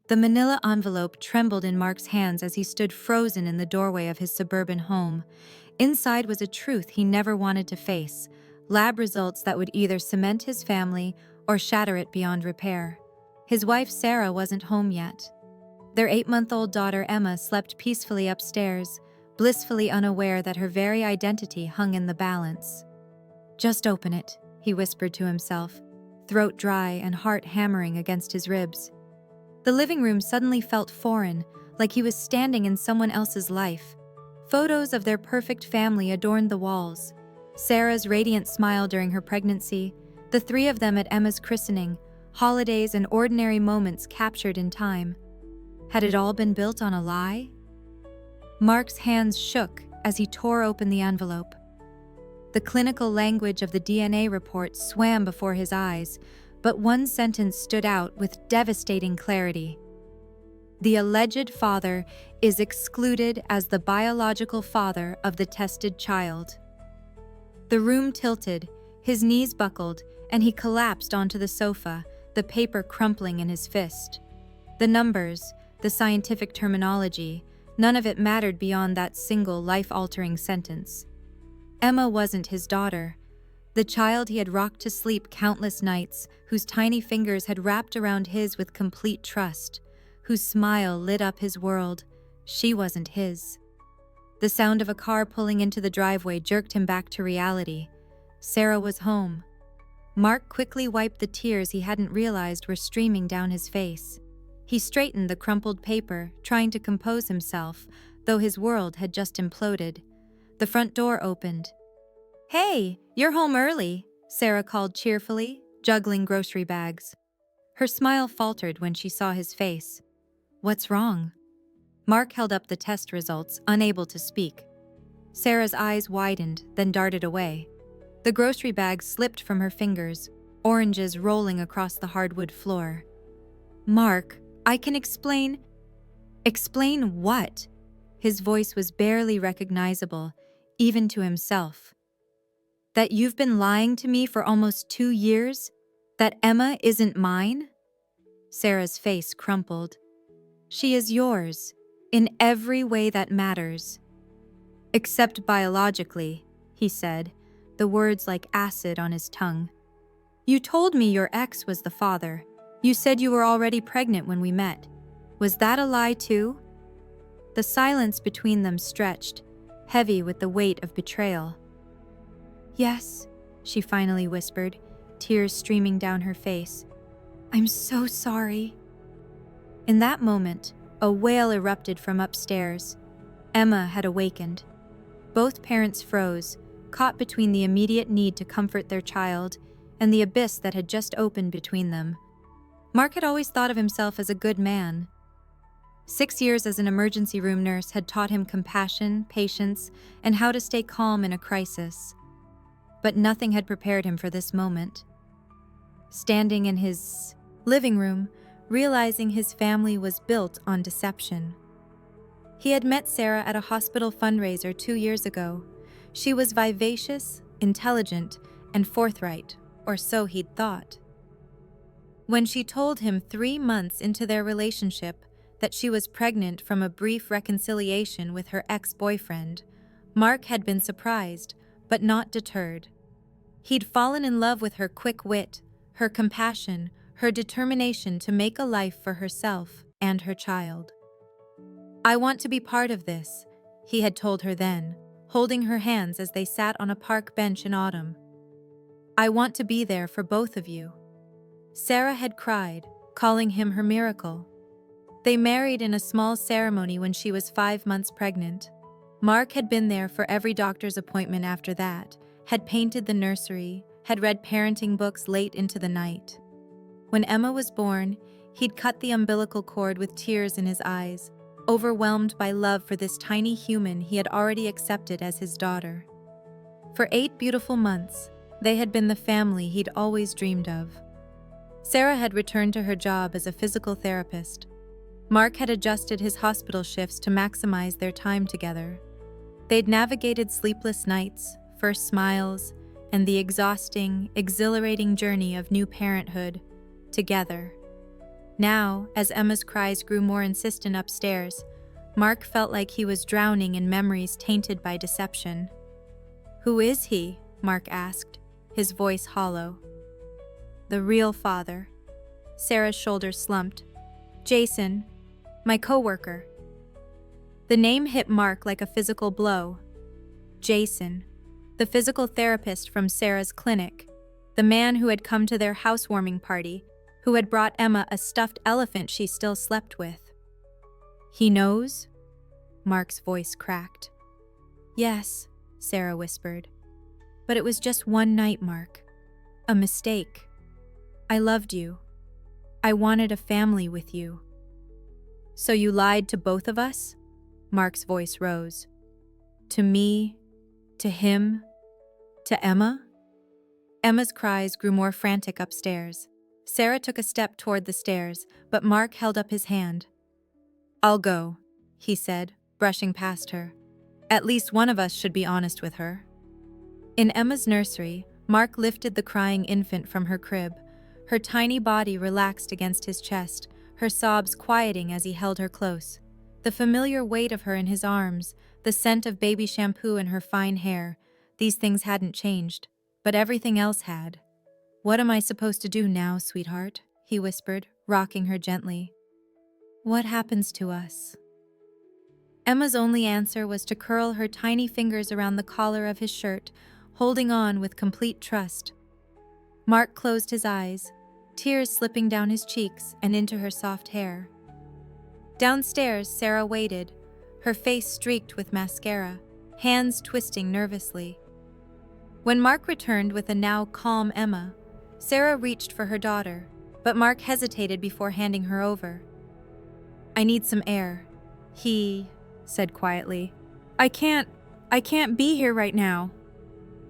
The manila envelope trembled in Mark's hands as he stood frozen in the doorway of his suburban home. Inside was a truth he never wanted to face: lab results that would either cement his family or shatter it beyond repair. His wife Sarah wasn't home yet. Their 8-month-old daughter Emma slept peacefully upstairs, blissfully unaware that her very identity hung in the balance. "Just open it," he whispered to himself, throat dry and heart hammering against his ribs. The living room suddenly felt foreign, like he was standing in someone else's life. Photos of their perfect family adorned the walls. Sarah's radiant smile during her pregnancy, the three of them at Emma's christening, holidays and ordinary moments captured in time. Had it all been built on a lie? Mark's hands shook as he tore open the envelope. The clinical language of the DNA report swam before his eyes, but one sentence stood out with devastating clarity. "The alleged father is excluded as the biological father of the tested child." The room tilted, his knees buckled, and he collapsed onto the sofa, the paper crumpling in his fist. The numbers, the scientific terminology, none of it mattered beyond that single life-altering sentence. Emma wasn't his daughter. The child he had rocked to sleep countless nights, whose tiny fingers had wrapped around his with complete trust, whose smile lit up his world, she wasn't his. The sound of a car pulling into the driveway jerked him back to reality. Sarah was home. Mark quickly wiped the tears he hadn't realized were streaming down his face. He straightened the crumpled paper, trying to compose himself, though his world had just imploded. The front door opened. "Hey, you're home early," Sarah called cheerfully, juggling grocery bags. Her smile faltered when she saw his face. "What's wrong?" Mark held up the test results, unable to speak. Sarah's eyes widened, then darted away. The grocery bag slipped from her fingers, oranges rolling across the hardwood floor. "Mark, I can explain." "Explain what?" His voice was barely recognizable, even to himself. "That you've been lying to me for almost 2 years? That Emma isn't mine?" Sarah's face crumpled. "She is yours, in every way that matters." "Except biologically," he said, the words like acid on his tongue. "You told me your ex was the father. You said you were already pregnant when we met. Was that a lie too?" The silence between them stretched, heavy with the weight of betrayal. "Yes," she finally whispered, tears streaming down her face. "I'm so sorry." In that moment, a wail erupted from upstairs. Emma had awakened. Both parents froze, caught between the immediate need to comfort their child and the abyss that had just opened between them. Mark had always thought of himself as a good man. 6 years as an emergency room nurse had taught him compassion, patience, and how to stay calm in a crisis. But nothing had prepared him for this moment. Standing in his living room, realizing his family was built on deception. He had met Sarah at a hospital fundraiser 2 years ago. She was vivacious, intelligent, and forthright, or so he'd thought. When she told him 3 months into their relationship that she was pregnant from a brief reconciliation with her ex-boyfriend, Mark had been surprised, but not deterred. He'd fallen in love with her quick wit, her compassion, her determination to make a life for herself and her child. "I want to be part of this," he had told her then, holding her hands as they sat on a park bench in autumn. "I want to be there for both of you." Sarah had cried, calling him her miracle. They married in a small ceremony when she was 5 months pregnant. Mark had been there for every doctor's appointment after that, had painted the nursery, had read parenting books late into the night. When Emma was born, he'd cut the umbilical cord with tears in his eyes, overwhelmed by love for this tiny human he had already accepted as his daughter. For 8 beautiful months, they had been the family he'd always dreamed of. Sarah had returned to her job as a physical therapist. Mark had adjusted his hospital shifts to maximize their time together. They'd navigated sleepless nights, first smiles, and the exhausting, exhilarating journey of new parenthood together. Now, as Emma's cries grew more insistent upstairs, Mark felt like he was drowning in memories tainted by deception. "Who is he?" Mark asked, his voice hollow. "The real father." Sarah's shoulders slumped. "Jason, my coworker." The name hit Mark like a physical blow. Jason, the physical therapist from Sarah's clinic, the man who had come to their housewarming party, who had brought Emma a stuffed elephant she still slept with. "He knows?" Mark's voice cracked. "Yes," Sarah whispered. "But it was just one night, Mark. A mistake. I loved you. I wanted a family with you." "So you lied to both of us?" Mark's voice rose. "To me, to him, to Emma?" Emma's cries grew more frantic upstairs. Sarah took a step toward the stairs, but Mark held up his hand. "I'll go," he said, brushing past her. "At least one of us should be honest with her." In Emma's nursery, Mark lifted the crying infant from her crib. Her tiny body relaxed against his chest, her sobs quieting as he held her close. The familiar weight of her in his arms, the scent of baby shampoo in her fine hair, these things hadn't changed, but everything else had. "What am I supposed to do now, sweetheart?" he whispered, rocking her gently. "What happens to us?" Emma's only answer was to curl her tiny fingers around the collar of his shirt, holding on with complete trust. Mark closed his eyes, tears slipping down his cheeks and into her soft hair. Downstairs, Sarah waited, her face streaked with mascara, hands twisting nervously. When Mark returned with a now calm Emma, Sarah reached for her daughter, but Mark hesitated before handing her over. "I need some air," he said quietly. I can't be here right now."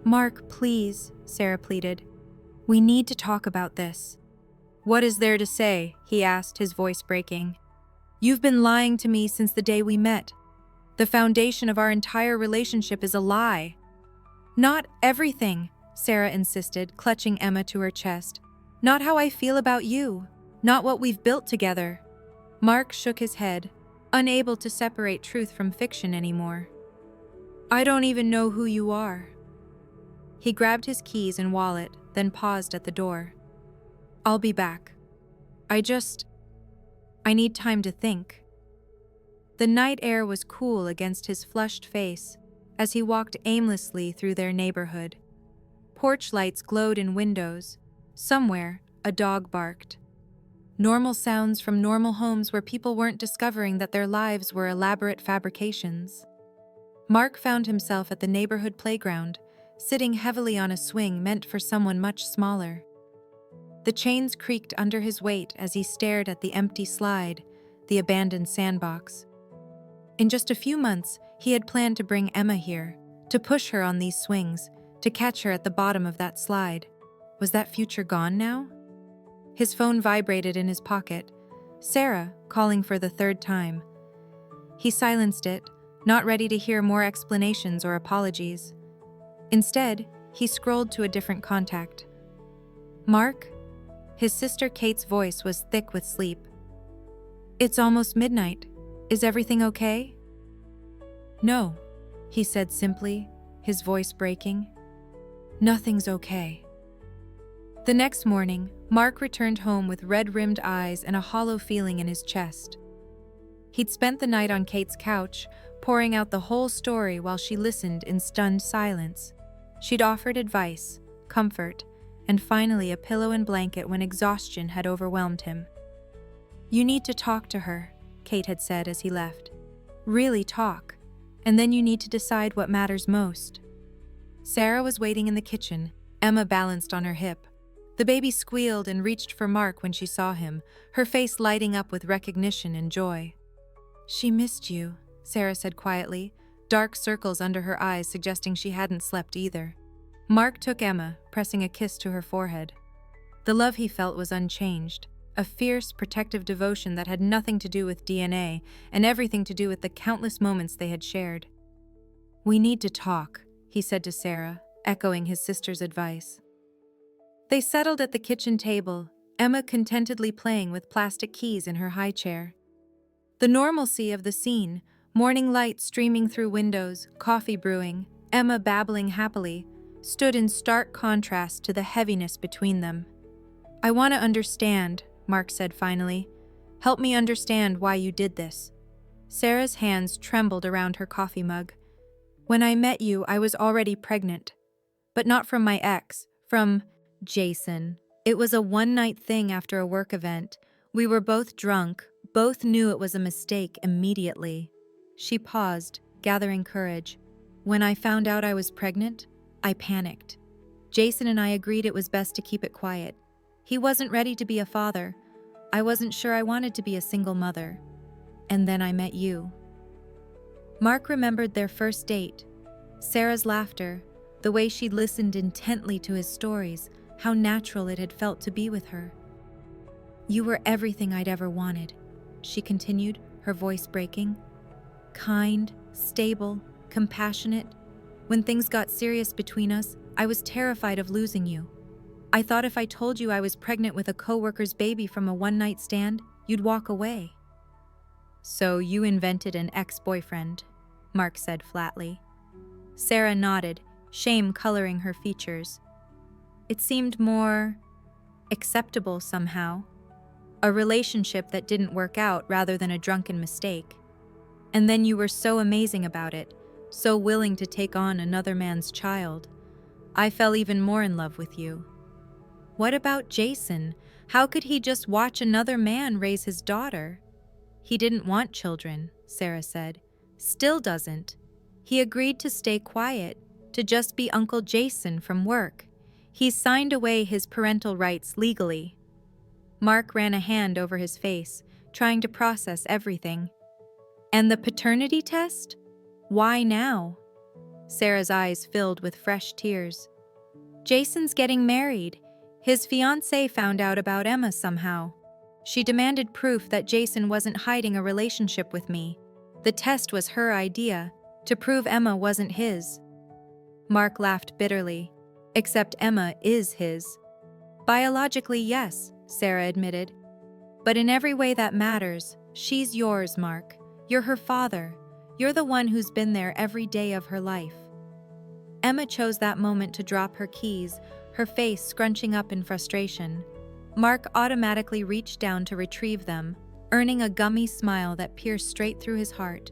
"Mark, please," Sarah pleaded. "We need to talk about this." "What is there to say?" he asked, his voice breaking. "You've been lying to me since the day we met. The foundation of our entire relationship is a lie." "Not everything," Sarah insisted, clutching Emma to her chest. "Not how I feel about you. Not what we've built together." Mark shook his head, unable to separate truth from fiction anymore. "I don't even know who you are." He grabbed his keys and wallet, then paused at the door. "I'll be back. I need time to think." The night air was cool against his flushed face as he walked aimlessly through their neighborhood. Porch lights glowed in windows. Somewhere, a dog barked. Normal sounds from normal homes where people weren't discovering that their lives were elaborate fabrications. Mark found himself at the neighborhood playground, sitting heavily on a swing meant for someone much smaller. The chains creaked under his weight as he stared at the empty slide, the abandoned sandbox. In just a few months, he had planned to bring Emma here, to push her on these swings, to catch her at the bottom of that slide. Was that future gone now? His phone vibrated in his pocket. Sarah, calling for the third time. He silenced it, not ready to hear more explanations or apologies. Instead, he scrolled to a different contact. "Mark?" His sister Kate's voice was thick with sleep. "It's almost midnight. Is everything okay?" "No," he said simply, his voice breaking. "Nothing's okay." The next morning, Mark returned home with red-rimmed eyes and a hollow feeling in his chest. He'd spent the night on Kate's couch, pouring out the whole story while she listened in stunned silence. She'd offered advice, comfort, and finally a pillow and blanket when exhaustion had overwhelmed him. "You need to talk to her," Kate had said as he left. "Really talk, and then you need to decide what matters most." Sarah was waiting in the kitchen, Emma balanced on her hip. The baby squealed and reached for Mark when she saw him, her face lighting up with recognition and joy. "She missed you," Sarah said quietly, dark circles under her eyes suggesting she hadn't slept either. Mark took Emma, pressing a kiss to her forehead. The love he felt was unchanged, a fierce, protective devotion that had nothing to do with DNA and everything to do with the countless moments they had shared. "We need to talk," he said to Sarah, echoing his sister's advice. They settled at the kitchen table, Emma contentedly playing with plastic keys in her high chair. The normalcy of the scene, morning light streaming through windows, coffee brewing, Emma babbling happily, stood in stark contrast to the heaviness between them. "I want to understand," Mark said finally. "Help me understand why you did this." Sarah's hands trembled around her coffee mug. "When I met you, I was already pregnant. But not from my ex, from Jason. It was a one-night thing after a work event. We were both drunk, both knew it was a mistake immediately." She paused, gathering courage. "When I found out I was pregnant, I panicked. Jason and I agreed it was best to keep it quiet. He wasn't ready to be a father. I wasn't sure I wanted to be a single mother. And then I met you." Mark remembered their first date. Sarah's laughter, the way she'd listened intently to his stories, how natural it had felt to be with her. "You were everything I'd ever wanted," she continued, her voice breaking. "Kind, stable, compassionate. When things got serious between us, I was terrified of losing you. I thought if I told you I was pregnant with a coworker's baby from a one-night stand, you'd walk away." "So you invented an ex-boyfriend," Mark said flatly. Sarah nodded, shame coloring her features. "It seemed more acceptable somehow. A relationship that didn't work out rather than a drunken mistake. And then you were so amazing about it, so willing to take on another man's child. I fell even more in love with you." "What about Jason? How could he just watch another man raise his daughter?" "He didn't want children," Sarah said. "Still doesn't. He agreed to stay quiet, to just be Uncle Jason from work. He's signed away his parental rights legally." Mark ran a hand over his face, trying to process everything. "And the paternity test? Why now?" Sarah's eyes filled with fresh tears. "Jason's getting married. His fiancée found out about Emma somehow. She demanded proof that Jason wasn't hiding a relationship with me. The test was her idea, to prove Emma wasn't his." Mark laughed bitterly. "Except Emma is his." "Biologically, yes," Sarah admitted. "But in every way that matters, she's yours, Mark. You're her father. You're the one who's been there every day of her life." Emma chose that moment to drop her keys, her face scrunching up in frustration. Mark automatically reached down to retrieve them, earning a gummy smile that pierced straight through his heart.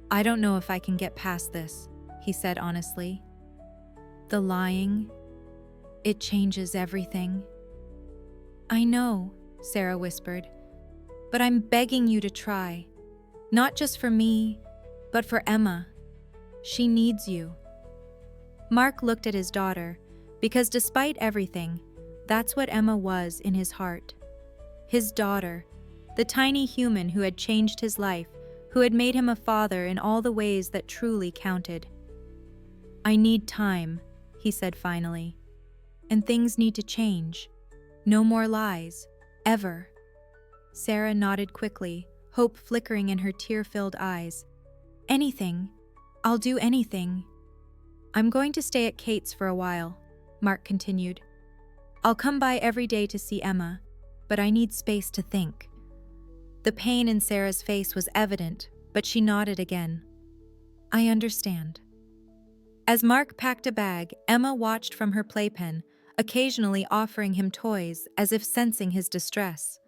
"I don't know if I can get past this," he said honestly. "The lying, it changes everything." "I know," Sarah whispered, "but I'm begging you to try. Not just for me, but for Emma. She needs you." Mark looked at his daughter, because despite everything, that's what Emma was in his heart. His daughter, the tiny human who had changed his life, who had made him a father in all the ways that truly counted. "I need time," he said finally. "And things need to change. No more lies. Ever." Sarah nodded quickly, hope flickering in her tear-filled eyes. "Anything. I'll do anything." "I'm going to stay at Kate's for a while," Mark continued. "I'll come by every day to see Emma, but I need space to think." The pain in Sarah's face was evident, but she nodded again. "I understand." As Mark packed a bag, Emma watched from her playpen, occasionally offering him toys as if sensing his distress.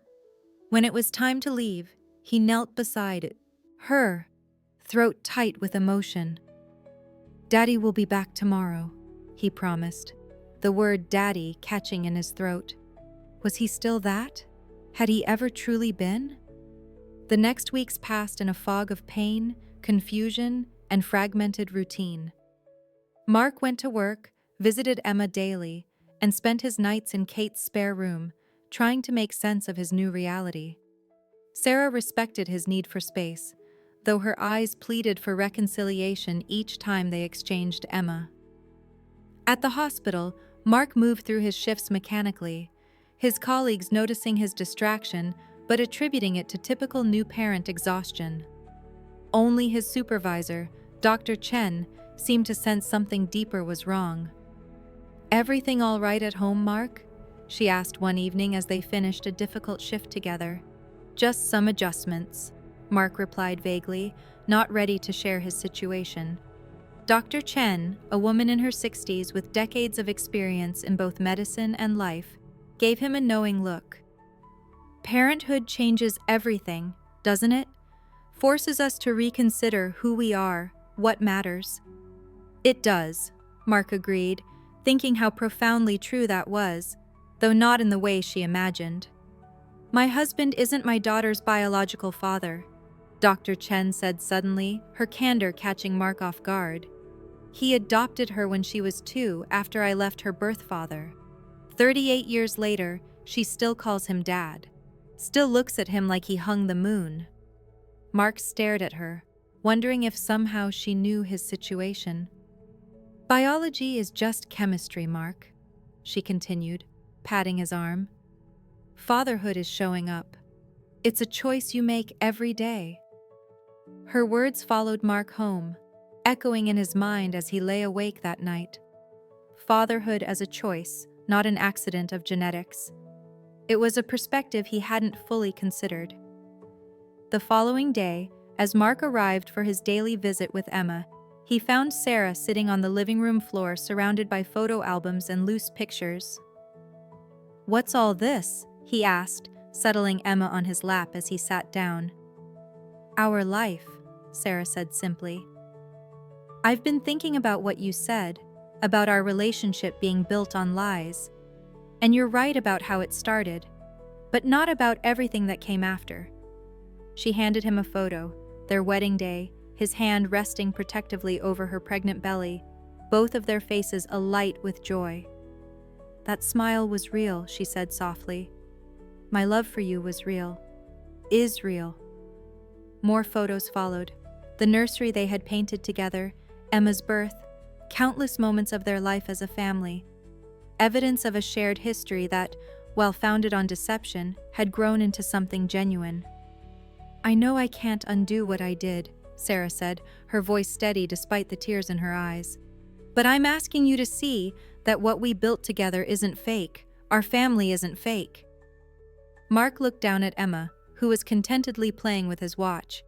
When it was time to leave, he knelt beside her, throat tight with emotion. "Daddy will be back tomorrow," he promised, the word daddy catching in his throat. Was he still that? Had he ever truly been? The next weeks passed in a fog of pain, confusion, and fragmented routine. Mark went to work, visited Emma daily, and spent his nights in Kate's spare room, trying to make sense of his new reality. Sarah respected his need for space, though her eyes pleaded for reconciliation each time they exchanged Emma. At the hospital, Mark moved through his shifts mechanically, his colleagues noticing his distraction but attributing it to typical new parent exhaustion. Only his supervisor, Dr. Chen, seemed to sense something deeper was wrong. "Everything all right at home, Mark?" she asked one evening as they finished a difficult shift together. "Just some adjustments," Mark replied vaguely, not ready to share his situation. Dr. Chen, a woman in her 60s with decades of experience in both medicine and life, gave him a knowing look. "Parenthood changes everything, doesn't it? Forces us to reconsider who we are, what matters." "It does," Mark agreed, thinking how profoundly true that was, though not in the way she imagined. "My husband isn't my daughter's biological father," Dr. Chen said suddenly, her candor catching Mark off guard. "He adopted her when she was 2 after I left her birth father. 38 years later, she still calls him dad. Still looks at him like he hung the moon." Mark stared at her, wondering if somehow she knew his situation. "Biology is just chemistry, Mark," she continued, patting his arm. "Fatherhood is showing up. It's a choice you make every day." Her words followed Mark home, echoing in his mind as he lay awake that night. Fatherhood as a choice, not an accident of genetics. It was a perspective he hadn't fully considered. The following day, as Mark arrived for his daily visit with Emma, he found Sarah sitting on the living room floor surrounded by photo albums and loose pictures. "What's all this?" he asked, settling Emma on his lap as he sat down. "Our life," Sarah said simply. "I've been thinking about what you said, about our relationship being built on lies. And you're right about how it started, but not about everything that came after." She handed him a photo, their wedding day, his hand resting protectively over her pregnant belly, both of their faces alight with joy. "That smile was real," she said softly. "My love for you was real. Is real." More photos followed. The nursery they had painted together, Emma's birth, countless moments of their life as a family. Evidence of a shared history that, while founded on deception, had grown into something genuine. "I know I can't undo what I did," Sarah said, her voice steady despite the tears in her eyes. "But I'm asking you to see that what we built together isn't fake. Our family isn't fake." Mark looked down at Emma, who was contentedly playing with his watch.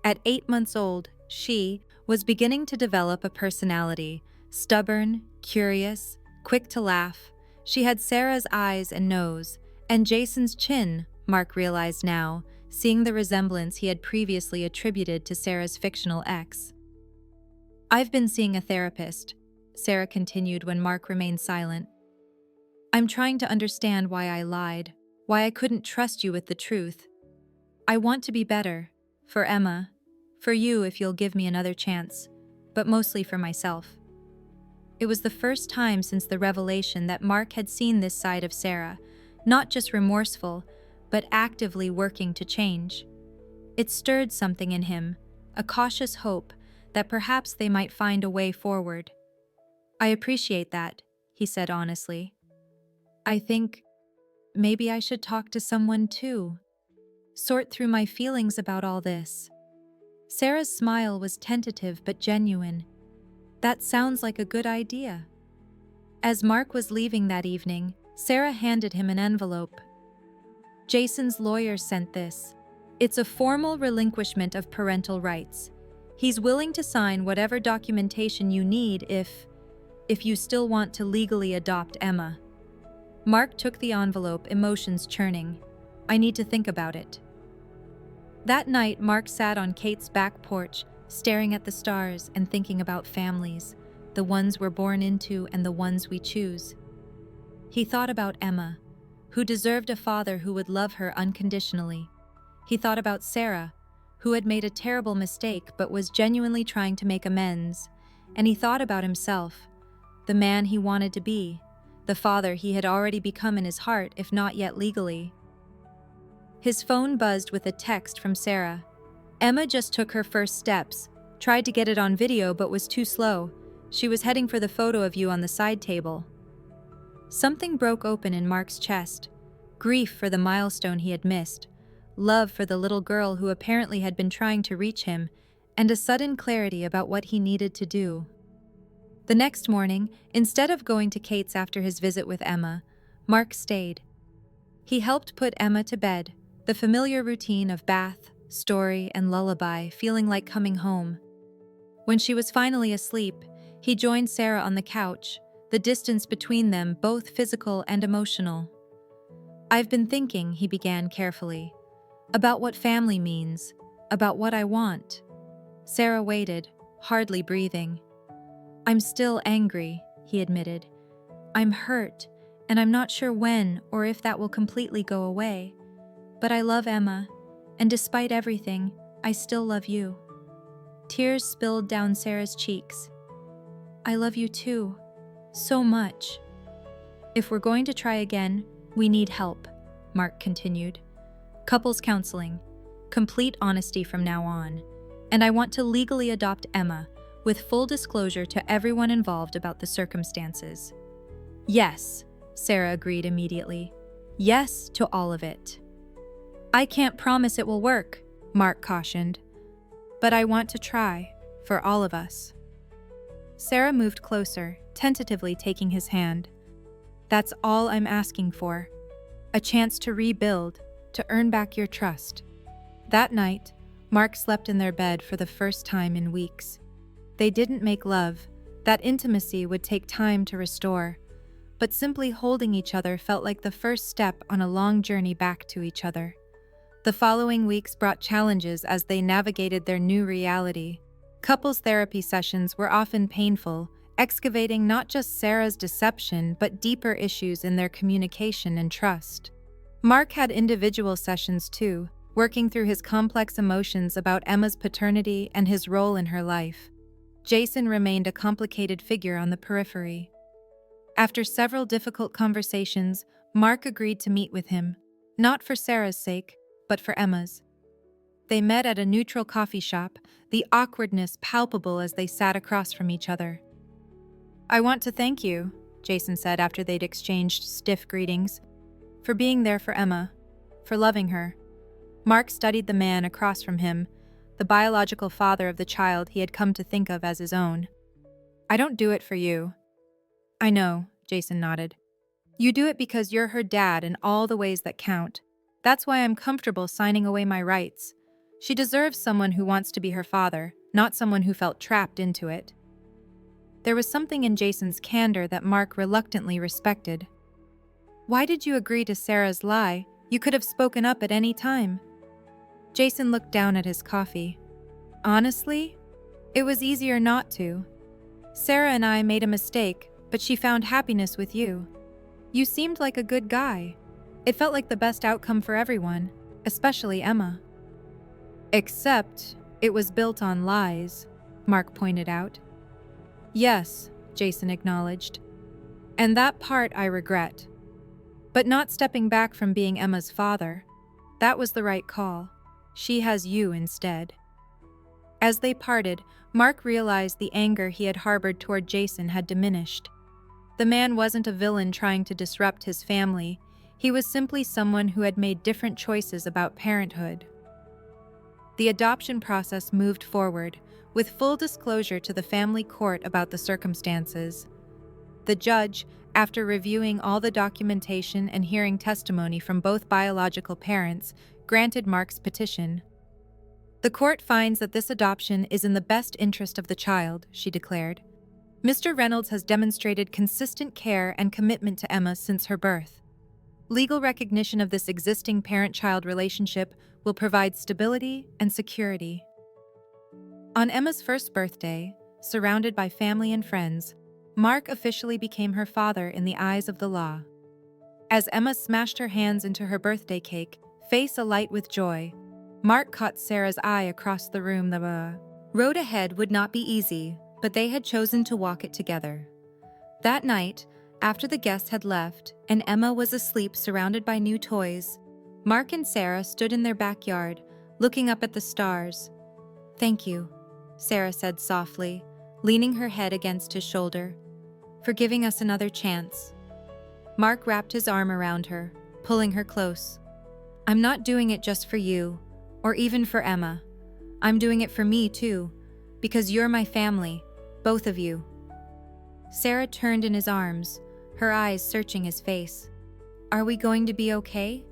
At 8 months old, she was beginning to develop a personality, stubborn, curious, quick to laugh. She had Sarah's eyes and nose, and Jason's chin, Mark realized now, seeing the resemblance he had previously attributed to Sarah's fictional ex. "I've been seeing a therapist," Sarah continued when Mark remained silent. "I'm trying to understand why I lied, why I couldn't trust you with the truth. I want to be better, for Emma, for you if you'll give me another chance, but mostly for myself." It was the first time since the revelation that Mark had seen this side of Sarah, not just remorseful, but actively working to change. It stirred something in him, a cautious hope that perhaps they might find a way forward. "I appreciate that," he said honestly. "I think maybe I should talk to someone too. Sort through my feelings about all this." Sarah's smile was tentative but genuine. "That sounds like a good idea." As Mark was leaving that evening, Sarah handed him an envelope. "Jason's lawyer sent this. It's a formal relinquishment of parental rights. He's willing to sign whatever documentation you need if you still want to legally adopt Emma." Mark took the envelope, emotions churning. "I need to think about it." That night, Mark sat on Kate's back porch, staring at the stars and thinking about families, the ones we're born into and the ones we choose. He thought about Emma, who deserved a father who would love her unconditionally. He thought about Sarah, who had made a terrible mistake but was genuinely trying to make amends. And he thought about himself, the man he wanted to be, the father he had already become in his heart, if not yet legally. His phone buzzed with a text from Sarah. "Emma just took her first steps, tried to get it on video but was too slow. She was heading for the photo of you on the side table." Something broke open in Mark's chest. Grief for the milestone he had missed, love for the little girl who apparently had been trying to reach him, and a sudden clarity about what he needed to do. The next morning, instead of going to Kate's after his visit with Emma, Mark stayed. He helped put Emma to bed, the familiar routine of bath, story, and lullaby feeling like coming home. When she was finally asleep, he joined Sarah on the couch, the distance between them both physical and emotional. "I've been thinking," he began carefully, "about what family means, about what I want." Sarah waited, hardly breathing. "I'm still angry," he admitted. "I'm hurt, and I'm not sure when or if that will completely go away. But I love Emma, and despite everything, I still love you." Tears spilled down Sarah's cheeks. "I love you too, so much." "If we're going to try again, we need help," Mark continued. "Couples counseling, complete honesty from now on, and I want to legally adopt Emma, with full disclosure to everyone involved about the circumstances." "Yes," Sarah agreed immediately. "Yes to all of it." "I can't promise it will work," Mark cautioned. "But I want to try, for all of us." Sarah moved closer, tentatively taking his hand. "That's all I'm asking for. A chance to rebuild, to earn back your trust." That night, Mark slept in their bed for the first time in weeks. They didn't make love. That intimacy would take time to restore. But simply holding each other felt like the first step on a long journey back to each other. The following weeks brought challenges as they navigated their new reality. Couples therapy sessions were often painful, excavating not just Sarah's deception but deeper issues in their communication and trust. Mark had individual sessions too, working through his complex emotions about Emma's paternity and his role in her life. Jason remained a complicated figure on the periphery. After several difficult conversations, Mark agreed to meet with him, not for Sarah's sake, but for Emma's. They met at a neutral coffee shop, the awkwardness palpable as they sat across from each other. "I want to thank you," Jason said after they'd exchanged stiff greetings, "for being there for Emma, for loving her." Mark studied the man across from him, the biological father of the child he had come to think of as his own. "I don't do it for you." "I know," Jason nodded. "You do it because you're her dad in all the ways that count. That's why I'm comfortable signing away my rights. She deserves someone who wants to be her father, not someone who felt trapped into it." There was something in Jason's candor that Mark reluctantly respected. "Why did you agree to Sarah's lie? You could have spoken up at any time." Jason looked down at his coffee. "Honestly, it was easier not to. Sarah and I made a mistake, but she found happiness with you. You seemed like a good guy. It felt like the best outcome for everyone, especially Emma." "Except it was built on lies," Mark pointed out. "Yes," Jason acknowledged. "And that part I regret. But not stepping back from being Emma's father. That was the right call. She has you instead." As they parted, Mark realized the anger he had harbored toward Jason had diminished. The man wasn't a villain trying to disrupt his family. He was simply someone who had made different choices about parenthood. The adoption process moved forward, with full disclosure to the family court about the circumstances. The judge, after reviewing all the documentation and hearing testimony from both biological parents, granted Mark's petition. "The court finds that this adoption is in the best interest of the child," she declared. "Mr. Reynolds has demonstrated consistent care and commitment to Emma since her birth. Legal recognition of this existing parent-child relationship will provide stability and security." On Emma's first birthday, surrounded by family and friends, Mark officially became her father in the eyes of the law. As Emma smashed her hands into her birthday cake, face alight with joy, Mark caught Sarah's eye across the room. The road ahead would not be easy, but they had chosen to walk it together. That night, after the guests had left and Emma was asleep surrounded by new toys, Mark and Sarah stood in their backyard, looking up at the stars. "Thank you," Sarah said softly, leaning her head against his shoulder, "for giving us another chance." Mark wrapped his arm around her, pulling her close. "I'm not doing it just for you, or even for Emma. I'm doing it for me too, because you're my family, both of you." Sarah turned in his arms, her eyes searching his face. Are we going to be okay?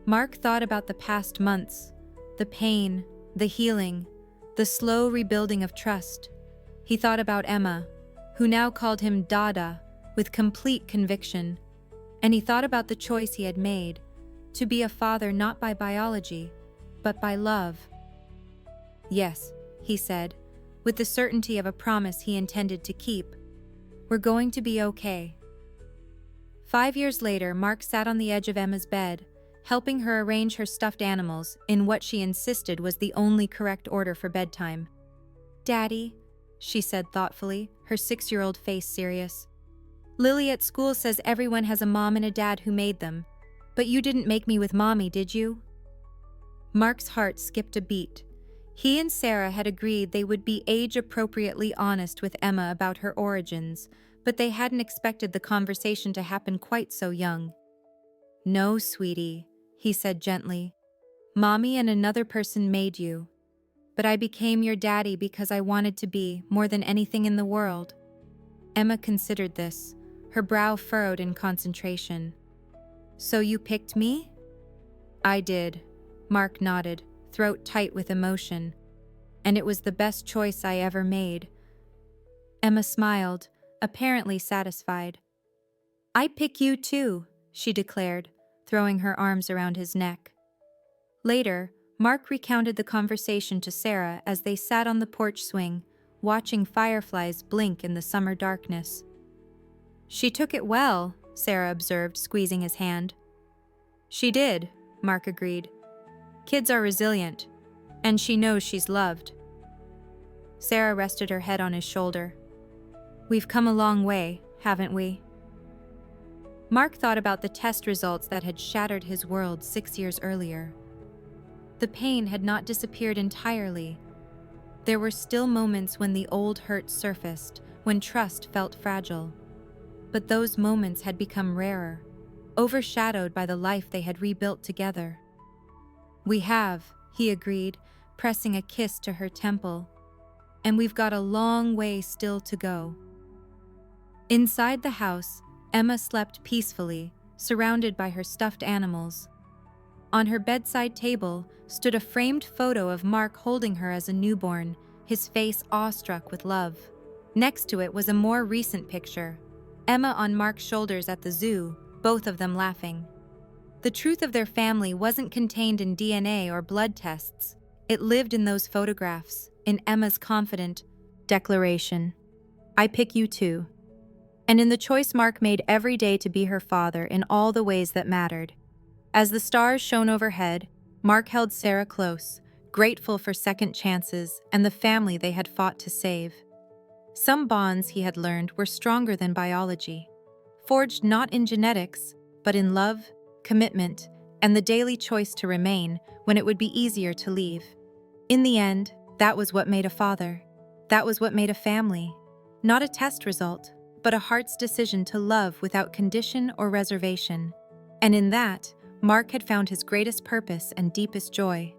Mark thought about the past months, the pain, the healing, the slow rebuilding of trust. He thought about Emma, who now called him Dada, with complete conviction. And he thought about the choice he had made, to be a father not by biology, but by love. Yes, he said, with the certainty of a promise he intended to keep. We're going to be okay. 5 years later, Mark sat on the edge of Emma's bed, helping her arrange her stuffed animals in what she insisted was the only correct order for bedtime. "Daddy," she said thoughtfully, her 6-year-old face serious. "Lily at school says everyone has a mom and a dad who made them, but you didn't make me with Mommy, did you?" Mark's heart skipped a beat. He and Sarah had agreed they would be age-appropriately honest with Emma about her origins, but they hadn't expected the conversation to happen quite so young. "No, sweetie," he said gently. "Mommy and another person made you. But I became your daddy because I wanted to be more than anything in the world." Emma considered this, her brow furrowed in concentration. "So you picked me?" "I did," Mark nodded, throat tight with emotion. "And it was the best choice I ever made." Emma smiled, apparently satisfied. "I pick you too," she declared, throwing her arms around his neck. Later, Mark recounted the conversation to Sarah as they sat on the porch swing, watching fireflies blink in the summer darkness. "She took it well," Sarah observed, squeezing his hand. "She did," Mark agreed. "Kids are resilient, and she knows she's loved." Sarah rested her head on his shoulder. "We've come a long way, haven't we?" Mark thought about the test results that had shattered his world 6 years earlier. The pain had not disappeared entirely. There were still moments when the old hurt surfaced, when trust felt fragile. But those moments had become rarer, overshadowed by the life they had rebuilt together. "We have," he agreed, pressing a kiss to her temple. "And we've got a long way still to go." Inside the house, Emma slept peacefully, surrounded by her stuffed animals. On her bedside table stood a framed photo of Mark holding her as a newborn, his face awestruck with love. Next to it was a more recent picture, Emma on Mark's shoulders at the zoo, both of them laughing. The truth of their family wasn't contained in DNA or blood tests. It lived in those photographs, in Emma's confident declaration, "I pick you too." And in the choice Mark made every day to be her father in all the ways that mattered. As the stars shone overhead, Mark held Sarah close, grateful for second chances and the family they had fought to save. Some bonds, he had learned, were stronger than biology, forged not in genetics, but in love, commitment, and the daily choice to remain when it would be easier to leave. In the end, that was what made a father. That was what made a family. Not a test result, but a heart's decision to love without condition or reservation. And in that, Mark had found his greatest purpose and deepest joy.